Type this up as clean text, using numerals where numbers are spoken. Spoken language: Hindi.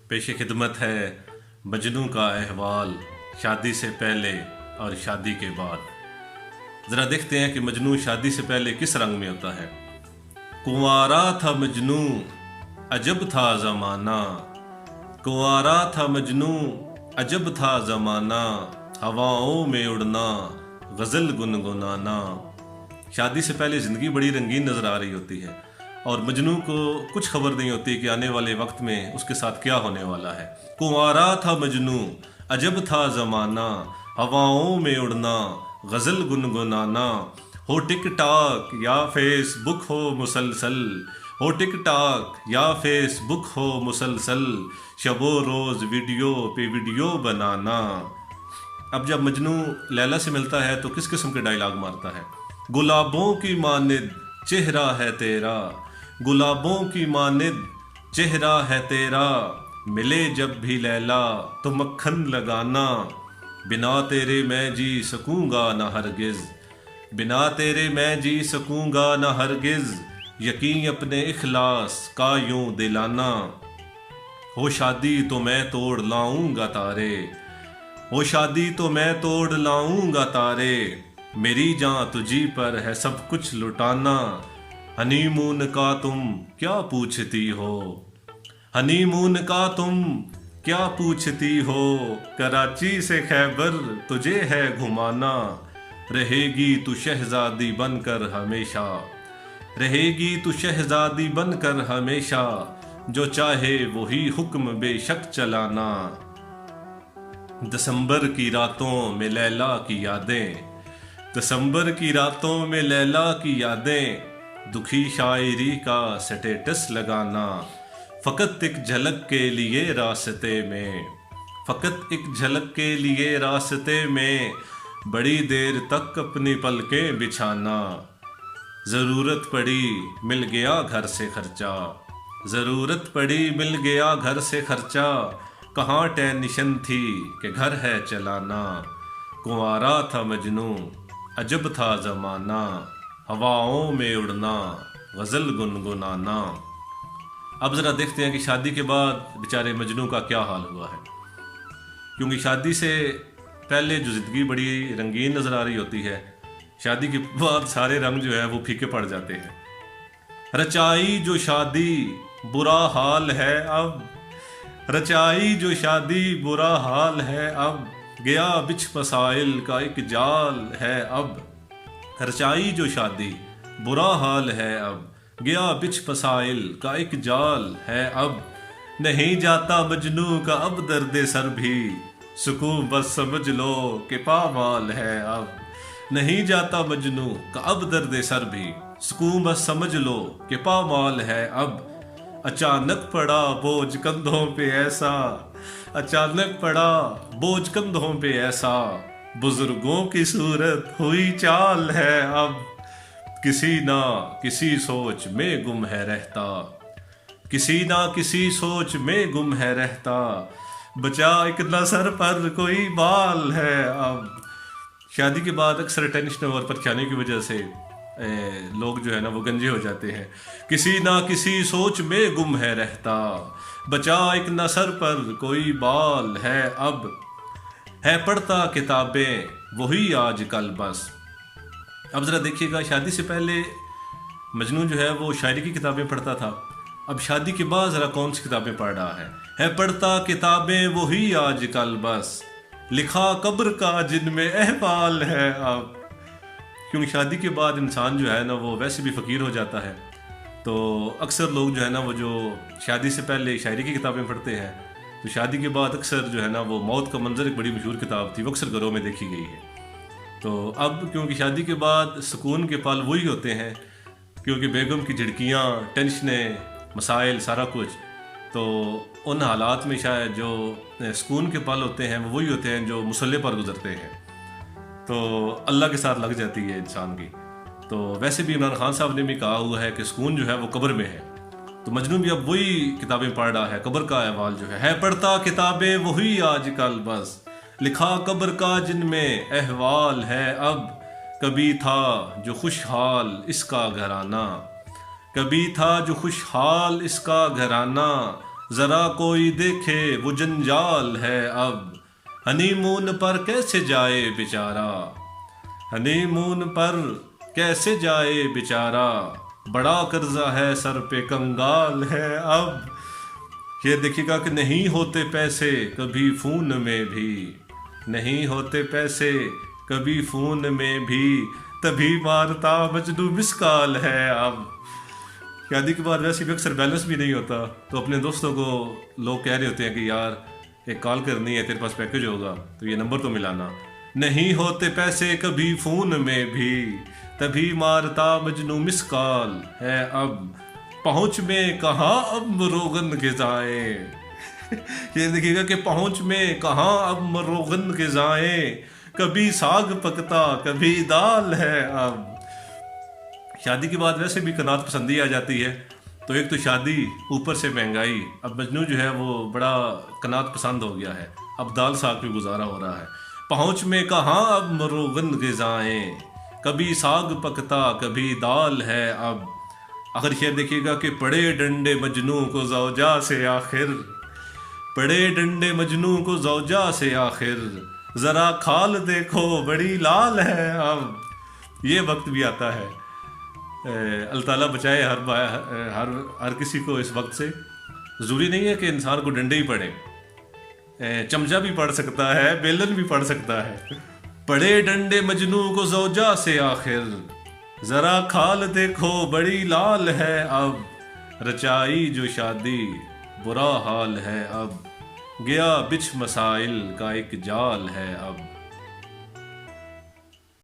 पेश खिदमत है मजनू का अहवाल, शादी से पहले और शादी के बाद। ज़रा देखते हैं कि मजनू शादी से पहले किस रंग में होता है। कुंवारा था मजनू अजब था ज़माना, कुंवारा था मजनू अजब था ज़माना, हवाओं में उड़ना गज़ल गुनगुनाना। शादी से पहले ज़िंदगी बड़ी रंगीन नज़र आ रही होती है और मजनू को कुछ खबर नहीं होती कि आने वाले वक्त में उसके साथ क्या होने वाला है। कुंवारा था मजनू अजब था ज़माना, हवाओं में उड़ना गज़ल गुनगुनाना। हो टिक टाक या फेसबुक हो मुसलसल, हो टिक टाक या फेसबुक हो मुसलसल, शबो रोज़ वीडियो पे वीडियो बनाना। अब जब मजनू लैला से मिलता है तो किस किस्म के डायलॉग मारता है। गुलाबों की मानिद चेहरा है तेरा, गुलाबों की मानिद चेहरा है तेरा, मिले जब भी लैला तो मक्खन लगाना। बिना तेरे मैं जी सकूंगा ना हरगिज, बिना तेरे मैं जी सकूंगा ना हरगिज, यकीन अपने इखलास का यूं दिलाना। हो शादी तो मैं तोड़ लाऊंगा तारे, हो शादी तो मैं तोड़ लाऊंगा तारे, मेरी जान तुझी पर है सब कुछ लुटाना। हनीमून का तुम क्या पूछती हो, हनीमून का तुम क्या पूछती हो, कराची से खैबर तुझे है घुमाना। रहेगी तू शहजादी बनकर हमेशा, रहेगी तू शहजादी बनकर हमेशा, जो चाहे वही हुक्म बेशक चलाना। दिसंबर की रातों में लैला की यादें, दिसंबर की रातों में लैला की यादें, दुखी शायरी का स्टेटस लगाना। फ़कत एक झलक के लिए रास्ते में, फ़कत एक झलक के लिए रास्ते में, बड़ी देर तक अपनी पलकें बिछाना। ज़रूरत पड़ी मिल गया घर से खर्चा, ज़रूरत पड़ी मिल गया घर से खर्चा, कहाँ टेंशन थी कि घर है चलाना। कुंवारा था मजनू अजब था ज़माना, हवाओं में उड़ना गज़ल गुनगुनाना। अब ज़रा देखते हैं कि शादी के बाद बेचारे मजनू का क्या हाल हुआ है, क्योंकि शादी से पहले जो ज़िंदगी बड़ी रंगीन नज़र आ रही होती है, शादी के बाद सारे रंग जो है वो फीके पड़ जाते हैं। रचाई जो शादी बुरा हाल है अब, रचाई जो शादी बुरा हाल है अब, गया बिछ मसाइल का एक जाल है अब। रचाई जो शादी बुरा हाल है अब, गया बिछ मसाइल का एक जाल है अब। नहीं जाता मजनू का अब दर्द सर भी, सुकून बस समझ लो कि पामाल है अब। नहीं जाता मजनू का अब दर्द सर भी, सुकून बस समझ लो कि पामाल है अब। अचानक पड़ा बोझ कंधों पे ऐसा, अचानक पड़ा बोझ कंधों पे ऐसा, बुजुर्गों की सूरत हुई चाल है अब। किसी ना किसी सोच में गुम है रहता, किसी ना किसी सोच में गुम है रहता, बचा एक न सर पर कोई बाल है अब। शादी के बाद अक्सर टेंशन और परेशानी की वजह से लोग जो है ना वो गंजे हो जाते हैं। किसी ना किसी सोच में गुम है रहता, बचा एक न सर पर कोई बाल है अब। है पढ़ता किताबें वही आजकल बस। अब ज़रा देखिएगा, शादी से पहले मजनू जो है वो शायरी की किताबें पढ़ता था, अब शादी के बाद ज़रा कौन सी किताबें पढ़ रहा है पढ़ता किताबें वही आजकल बस, लिखा कब्र का जिनमें अहवाल है अब। क्योंकि शादी के बाद इंसान जो है ना वो वैसे भी फ़कीर हो जाता है, तो अक्सर लोग जो है ना वो जो शादी से पहले शायरी की किताबें पढ़ते हैं, तो शादी के बाद अक्सर जो है ना वो मौत का मंजर एक बड़ी मशहूर किताब थी, वो अक्सर घरों में देखी गई है। तो अब क्योंकि शादी के बाद सुकून के पल वही होते हैं, क्योंकि बेगम की झिड़कियाँ, टेंशनें, मसाइल, सारा कुछ, तो उन हालात में शायद जो सुकून के पल होते हैं वो वही होते हैं जो मुसल्ले पर गुजरते हैं, तो अल्लाह के साथ लग जाती है इंसान की। तो वैसे भी इमरान खान साहब ने भी कहा हुआ है कि सुकून जो है वो कब्र में है, तो मजनू भी अब वही किताबें पढ़ रहा है, कब्र का अहवाल जो है पढ़ता किताबें वही आजकल बस, लिखा कब्र का जिनमें अहवाल है अब। कभी था जो खुशहाल इसका घराना, कभी था जो खुशहाल इसका घराना, जरा कोई देखे वो जंजाल है अब। हनीमून पर कैसे जाए बेचारा, हनीमून पर कैसे जाए बेचारा, बड़ा कर्जा है सर पे कंगाल है अब। ये देखिएगा कि नहीं होते पैसे कभी फ़ोन में भी, नहीं होते पैसे कभी फ़ोन में भी, तभी मारता मजनू मिस कॉल है अब। शादी के बाद वैसे भी अक्सर बैलेंस भी नहीं होता, तो अपने दोस्तों को लोग कह रहे होते हैं कि यार एक कॉल करनी है, तेरे पास पैकेज होगा तो ये नंबर तो मिलाना। नहीं होते पैसे कभी फ़ोन में भी, तभी मारता मजनू मिस कॉल है अब। पहुँच में कहाँ अब रोगन ग़िज़ाएं ये देखिएगा कि पहुँच में कहाँ अब रोगन ग़िज़ाएं, कभी साग पकता कभी दाल है अब। शादी के बाद वैसे भी कनात पसंदी आ जाती है, तो एक तो शादी ऊपर से महंगाई, अब मजनू जो है वो बड़ा कनात पसंद हो गया है, अब दाल साग भी गुजारा हो रहा है। पहुँच में कहाँ अब मरोगन ग़िज़ाएं, कभी साग पकता कभी दाल है अब। आखिर शेर देखिएगा कि पड़े डंडे मजनू को ज़ौजा से आखिर, पड़े डंडे मजनू को ज़ौजा से आखिर, ज़रा खाल देखो बड़ी लाल है अब। ये वक्त भी आता है, अल्लाह ताला बचाए हर किसी को इस वक्त से। ज़रूरी नहीं है कि इंसान को डंडे ही पड़े, चमचा भी पड़ सकता है, बेलन भी पड़ सकता है। पड़े डंडे मजनू को ज़ौजा से आखिर, ज़रा खाल देखो बड़ी लाल है अब। रचाई जो शादी बुरा हाल है अब, गया बिछ मसाइल का एक जाल है अब।